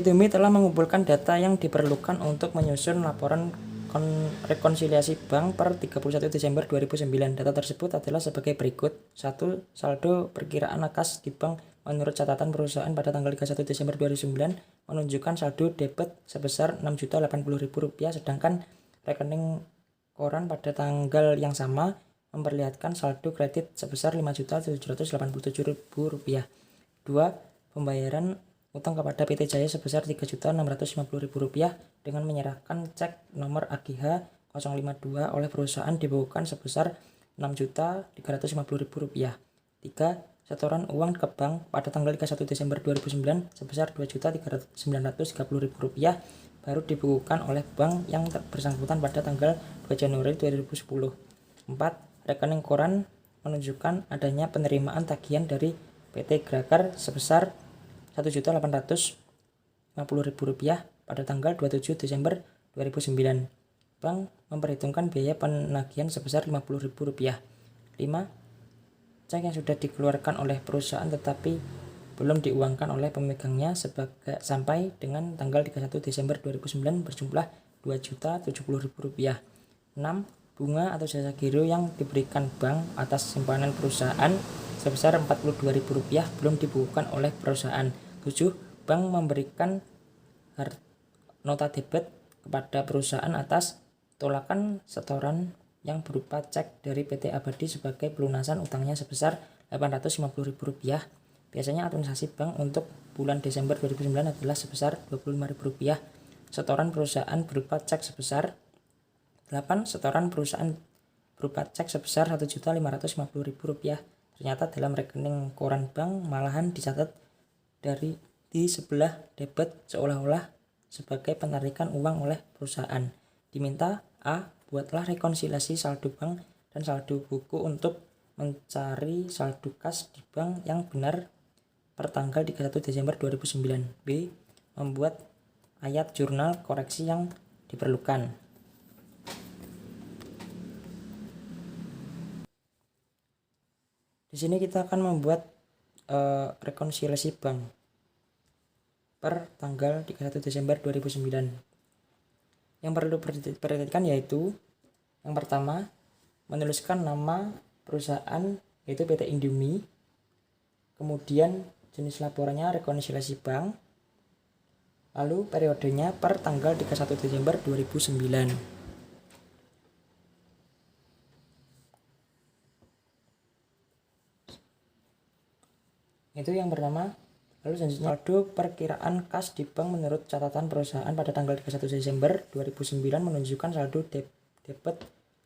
Fitumi telah mengumpulkan data yang diperlukan untuk menyusun laporan rekonsiliasi bank per 31 Desember 2009. Data tersebut adalah sebagai berikut. 1. Saldo perkiraan kas di bank menurut catatan perusahaan pada tanggal 31 Desember 2009 menunjukkan saldo debit sebesar Rp6.080.000, sedangkan rekening koran pada tanggal yang sama memperlihatkan saldo kredit sebesar Rp5.787.000. 2. Pembayaran utang kepada PT Jaya sebesar Rp3.650.000 dengan menyerahkan cek nomor AGH 052 oleh perusahaan dibukukan sebesar Rp6.350.000. 3. Setoran uang ke bank pada tanggal 31 Desember 2009 sebesar Rp2.930.000 baru dibukukan oleh bank yang bersangkutan pada tanggal 2 Januari 2010. 4. Rekening koran menunjukkan adanya penerimaan tagihan dari PT Grakar sebesar Rp1.850.000 pada tanggal 27 Desember 2009. Bank memperhitungkan biaya penagihan sebesar Rp50.000. 5. Cek yang sudah dikeluarkan oleh perusahaan tetapi belum diuangkan oleh pemegangnya sampai dengan tanggal 31 Desember 2009 berjumlah Rp2.070.000. 6. Bunga atau jasa giro yang diberikan bank atas simpanan perusahaan sebesar Rp42.000 belum dibukukan oleh perusahaan. 7. Bank memberikan nota debit kepada perusahaan atas tolakan setoran yang berupa cek dari PT Abadi sebagai pelunasan utangnya sebesar Rp850.000. Biasanya administrasi bank untuk bulan Desember 2009 adalah sebesar Rp25.000. Setoran perusahaan berupa cek sebesar 8. Setoran perusahaan berupa cek sebesar Rp1.550.000. Ternyata dalam rekening koran bank malahan dicatat di sebelah debit seolah-olah sebagai penarikan uang oleh perusahaan. Diminta A. Buatlah rekonsiliasi saldo bank dan saldo buku untuk mencari saldo kas di bank yang benar per tanggal 31 Desember 2009. B. Membuat ayat jurnal koreksi yang diperlukan. Di sini kita akan membuat rekonsiliasi bank per tanggal 31 Desember 2009. Yang perlu diperhatikan yaitu yang pertama, menuliskan nama perusahaan yaitu PT Indomie, kemudian jenis laporannya rekonsiliasi bank, lalu periodenya per tanggal 31 Desember 2009. Itu yang pertama. Lalu selanjutnya saldo perkiraan kas di bank menurut catatan perusahaan pada tanggal 31 Desember 2009 menunjukkan saldo debit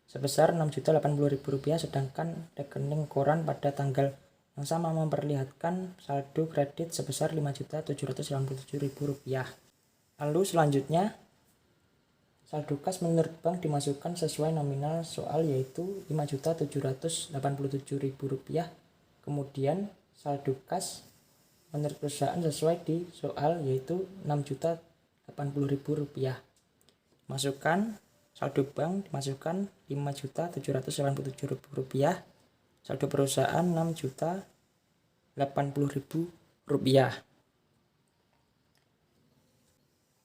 sebesar Rp6.080.000, sedangkan rekening koran pada tanggal yang sama memperlihatkan saldo kredit sebesar Rp5.787.000. Lalu selanjutnya saldo kas menurut bank dimasukkan sesuai nominal soal yaitu Rp5.787.000. Kemudian saldo kas menurut perusahaan sesuai di soal yaitu Rp6.080.000. Masukkan saldo bank dimasukkan Rp5.787.000, saldo perusahaan Rp6.080.000.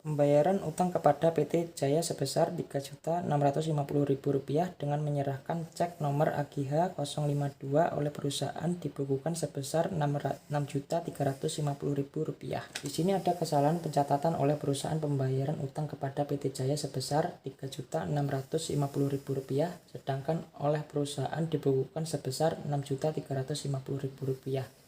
Pembayaran utang kepada PT Jaya sebesar Rp3.650.000 dengan menyerahkan cek nomor AGH 052 oleh perusahaan dibukukan sebesar Rp6.350.000. Di sini ada kesalahan pencatatan oleh perusahaan pembayaran utang kepada PT Jaya sebesar Rp3.650.000, sedangkan oleh perusahaan dibukukan sebesar Rp6.350.000.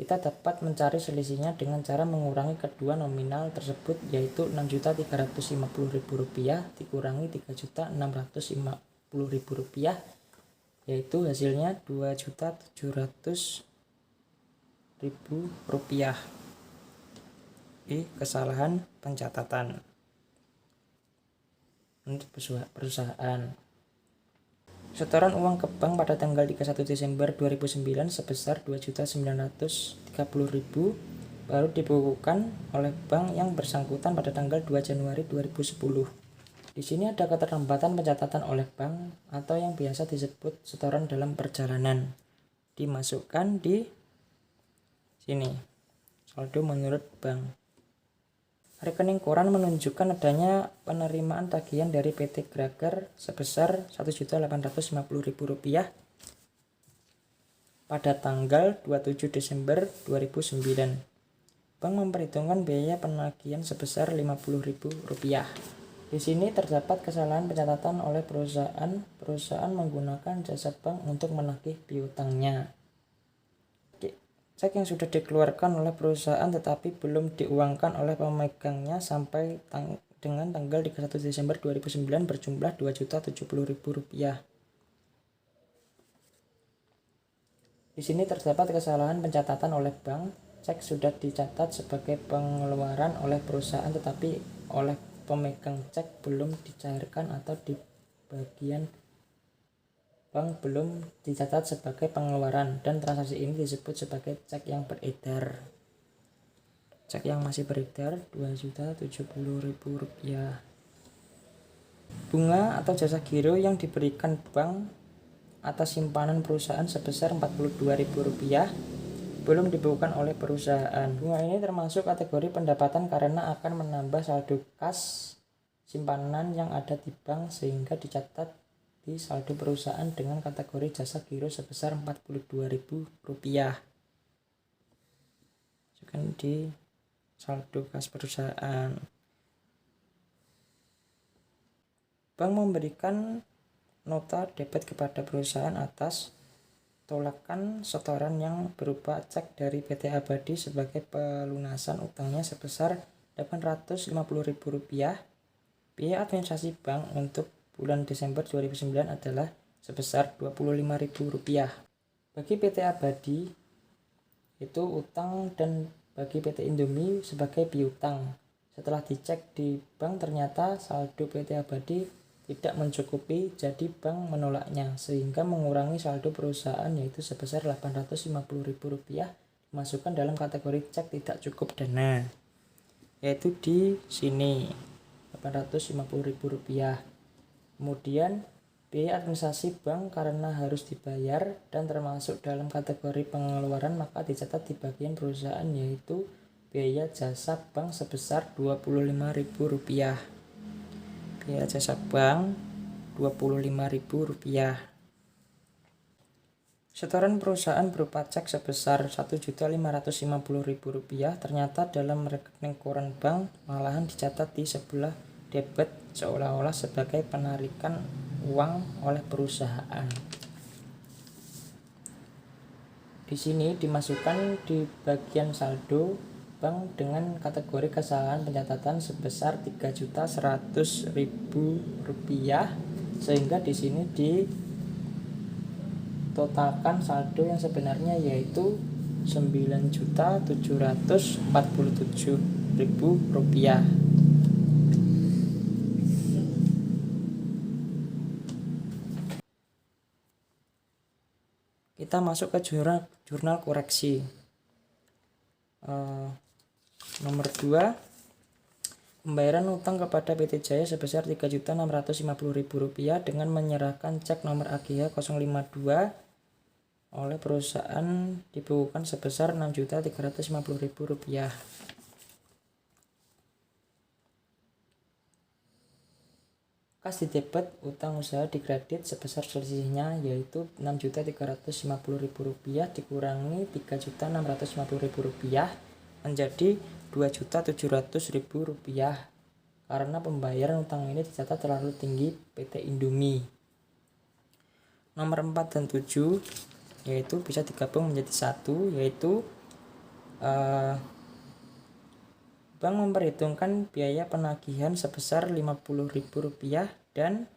Kita dapat mencari selisihnya dengan cara mengurangi kedua nominal tersebut yaitu Rp6.350.000 dikurangi Rp3.650.000 yaitu hasilnya Rp2.700.000. Kesalahan pencatatan untuk perusahaan. Setoran uang ke bank pada tanggal 31 Desember 2009 sebesar Rp2.930.000 baru dibukukan oleh bank yang bersangkutan pada tanggal 2 Januari 2010. Di sini ada keterlambatan pencatatan oleh bank atau yang biasa disebut setoran dalam perjalanan. Dimasukkan di sini saldo menurut bank. Rekening koran menunjukkan adanya penerimaan tagihan dari PT Grager sebesar Rp1.850.000 pada tanggal 27 Desember 2009. Bank memperhitungkan biaya penagihan sebesar Rp50.000. Di sini terdapat kesalahan pencatatan oleh perusahaan menggunakan jasa bank untuk menagih piutangnya. Cek yang sudah dikeluarkan oleh perusahaan tetapi belum diuangkan oleh pemegangnya sampai dengan tanggal 31 Desember 2009 berjumlah Rp2.070.000. Di sini terdapat kesalahan pencatatan oleh bank. Cek sudah dicatat sebagai pengeluaran oleh perusahaan tetapi oleh pemegang cek belum dicairkan atau di bagian bank belum dicatat sebagai pengeluaran, dan transaksi ini disebut sebagai cek yang beredar. Cek yang masih beredar Rp2.070.000. Bunga atau jasa giro yang diberikan bank atas simpanan perusahaan sebesar Rp42.000 belum dibukukan oleh perusahaan. Bunga ini termasuk kategori pendapatan karena akan menambah saldo kas simpanan yang ada di bank sehingga dicatat di saldo perusahaan dengan kategori jasa giro sebesar Rp42.000. Masukkan di saldo kas perusahaan. Bank memberikan nota debit kepada perusahaan atas tolakan setoran yang berupa cek dari PT Abadi sebagai pelunasan utangnya sebesar Rp850.000. Biaya administrasi bank untuk bulan Desember 2009 adalah sebesar Rp25.000. Bagi PT Abadi itu utang dan bagi PT Indomie sebagai piutang. Setelah dicek di bank ternyata saldo PT Abadi tidak mencukupi, jadi bank menolaknya sehingga mengurangi saldo perusahaan yaitu sebesar Rp850.000 dimasukkan dalam kategori cek tidak cukup dana, yaitu di sini Rp850.000. Kemudian biaya administrasi bank karena harus dibayar dan termasuk dalam kategori pengeluaran maka dicatat di bagian perusahaan yaitu biaya jasa bank sebesar Rp25.000. Biaya jasa bank Rp25.000. Setoran perusahaan berupa cek sebesar Rp1.550.000 ternyata dalam rekening koran bank malahan dicatat di sebelah debit seolah-olah sebagai penarikan uang oleh perusahaan. Di sini dimasukkan di bagian saldo bank dengan kategori kesalahan pencatatan sebesar Rp3.100.000 sehingga di sini ditotalkan saldo yang sebenarnya yaitu Rp9.747.000. Kita masuk ke jurnal koreksi. Nomor 2, pembayaran utang kepada PT Jaya sebesar Rp3.650.000 dengan menyerahkan cek nomor AGH 052 oleh perusahaan dibukukan sebesar Rp6.350.000. Kas di debit utang usaha dikredit sebesar selisihnya yaitu Rp6.350.000 dikurangi Rp3.650.000 menjadi Rp2.700.000 karena pembayaran utang ini dicatat terlalu tinggi PT Indomie. Nomor 4 dan 7 yaitu bisa digabung menjadi satu, yaitu bank memperhitungkan biaya penagihan sebesar Rp50.000 dan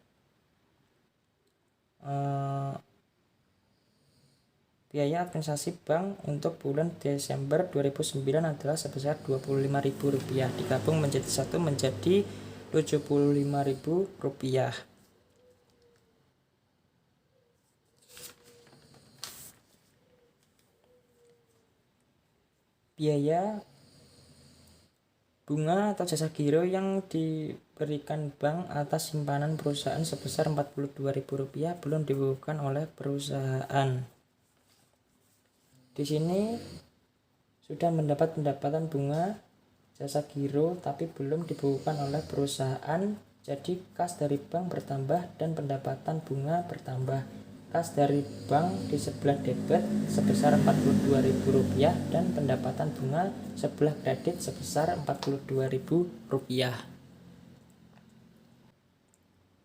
biaya administrasi bank untuk bulan Desember 2009 adalah sebesar Rp25.000. Digabung menjadi satu menjadi Rp75.000. Biaya bunga atau jasa giro yang diberikan bank atas simpanan perusahaan sebesar Rp42.000 belum dibukukan oleh perusahaan. Di sini sudah mendapat pendapatan bunga jasa giro tapi belum dibukukan oleh perusahaan, jadi kas dari bank bertambah dan pendapatan bunga bertambah. Kas dari bank di sebelah debit sebesar Rp42.000 dan pendapatan bunga sebelah kredit sebesar Rp42.000.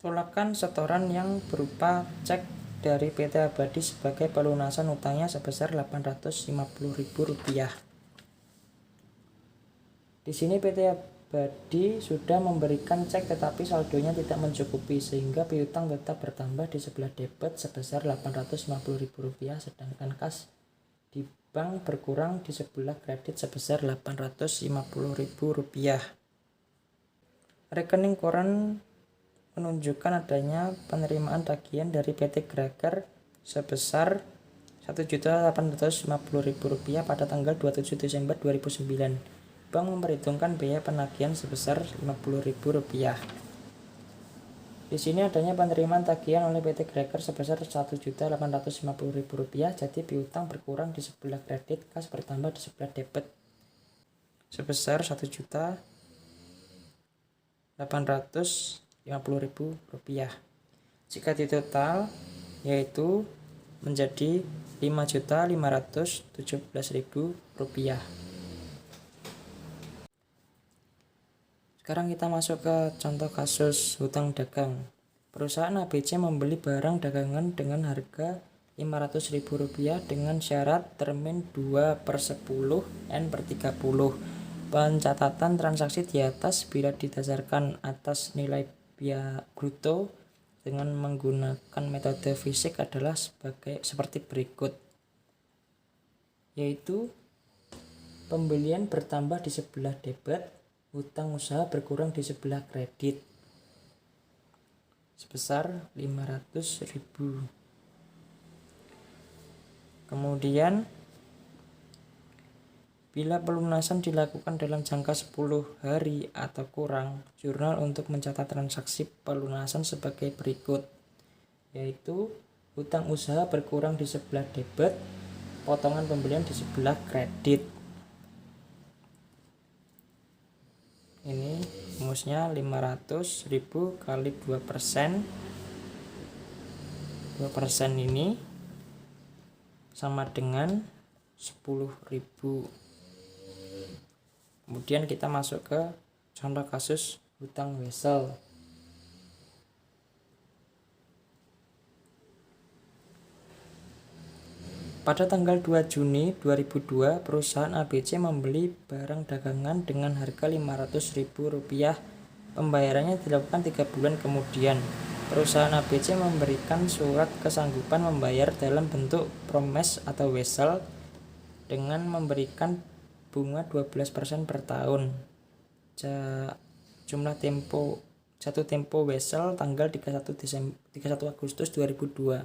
Tolakan setoran yang berupa cek dari PT Abadi sebagai pelunasan utangnya sebesar Rp850.000. Di sini PT Abadi sudah memberikan cek tetapi saldonya tidak mencukupi sehingga piutang tetap bertambah di sebelah debit sebesar Rp850.000, sedangkan kas di bank berkurang di sebelah kredit sebesar Rp850.000. Rekening koran menunjukkan adanya penerimaan tagihan dari PT Graker sebesar Rp1.850.000 pada tanggal 27 Desember 2009. Bank memperhitungkan biaya penagihan sebesar Rp50.000. Di sini adanya penerimaan tagihan oleh PT Graker sebesar Rp1.850.000, jadi piutang berkurang di sebelah kredit, kas bertambah di sebelah debit sebesar Rp1.850.000. Jika ditotal yaitu menjadi Rp5.517.000. Sekarang kita masuk ke contoh kasus hutang dagang. Perusahaan ABC membeli barang dagangan dengan harga Rp500.000 dengan syarat termin 2/10 N/30. Pencatatan transaksi di atas bila didasarkan atas nilai biaya bruto dengan menggunakan metode fisik adalah seperti berikut, yaitu pembelian bertambah di sebelah debit, hutang usaha berkurang di sebelah kredit sebesar Rp500.000. Kemudian bila pelunasan dilakukan dalam jangka 10 hari atau kurang, jurnal untuk mencatat transaksi pelunasan sebagai berikut, yaitu hutang usaha berkurang di sebelah debit, potongan pembelian di sebelah kredit. Ini rumusnya 500.000 kali 2%. 2% ini sama dengan 10.000. Kemudian kita masuk ke contoh kasus hutang wesel. Pada tanggal 2 Juni 2002, perusahaan ABC membeli barang dagangan dengan harga Rp500.000. Pembayarannya dilakukan 3 bulan kemudian. Perusahaan ABC memberikan surat kesanggupan membayar dalam bentuk promes atau wesel dengan memberikan bunga 12% per tahun. Jumlah jatuh tempo wesel tanggal 31 Agustus 2002.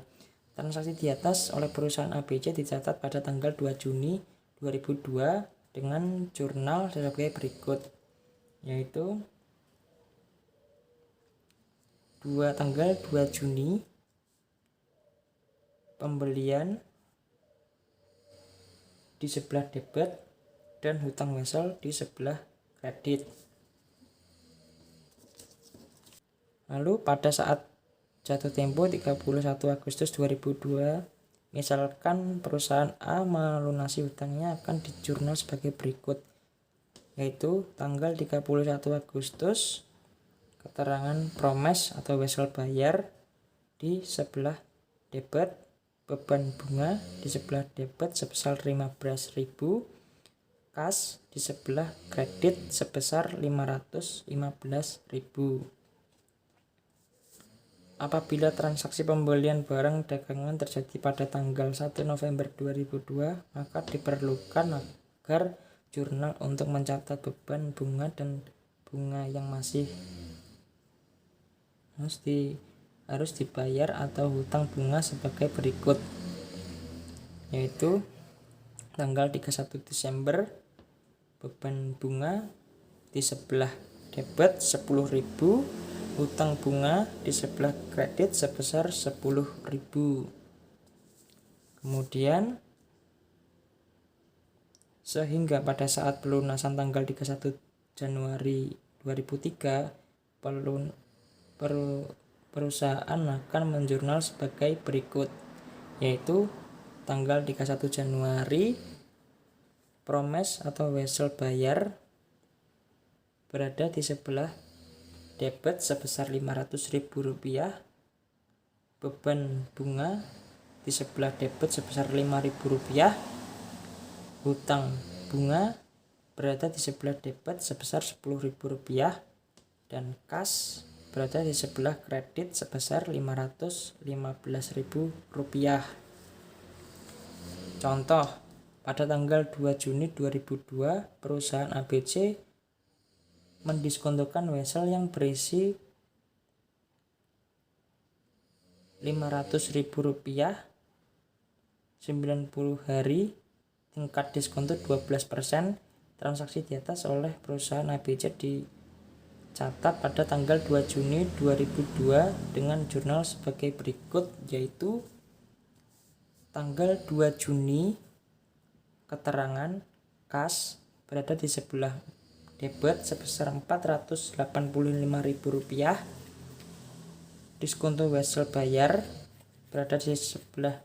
Transaksi di atas oleh perusahaan ABC dicatat pada tanggal 2 Juni 2002 dengan jurnal sebagai berikut, yaitu tanggal 2 Juni pembelian di sebelah debit dan hutang wesel di sebelah kredit. Lalu pada saat jatuh tempo 31 Agustus 2002, misalkan perusahaan A melunasi hutangnya akan di jurnal sebagai berikut, yaitu tanggal 31 Agustus keterangan promes atau wesel bayar di sebelah debit, beban bunga di sebelah debit sebesar 15.000, kas di sebelah kredit sebesar 515.000. Apabila transaksi pembelian barang dagangan terjadi pada tanggal 1 November 2002, maka diperlukan agar jurnal untuk mencatat beban bunga dan bunga yang masih harus dibayar atau hutang bunga sebagai berikut, yaitu tanggal 31 Desember beban bunga di sebelah debit 10.000, hutang bunga di sebelah kredit sebesar 10.000. Kemudian sehingga pada saat pelunasan tanggal 31 Januari 2003, perusahaan akan menjurnal sebagai berikut, yaitu tanggal 31 Januari promes atau wesel bayar berada di sebelah debit sebesar Rp500.000, beban bunga di sebelah debit sebesar Rp5.000, hutang bunga berada di sebelah debit sebesar Rp10.000, dan kas berada di sebelah kredit sebesar Rp515.000. Contoh, pada tanggal 2 Juni 2002, perusahaan ABC mendiskontokan wesel yang berisi Rp500.000, 90 hari, tingkat diskonto 12%. Transaksi di atas oleh perusahaan ABC dicatat pada tanggal 2 Juni 2002 dengan jurnal sebagai berikut, yaitu tanggal 2 Juni keterangan kas berada di sebelah debit sebesar Rp485.000, diskonto wesel bayar berada di sebelah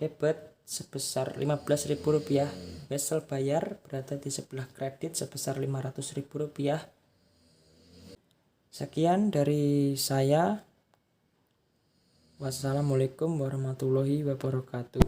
debit sebesar Rp15.000, wesel bayar berada di sebelah kredit sebesar Rp500.000. Sekian dari saya. Wassalamualaikum warahmatullahi wabarakatuh.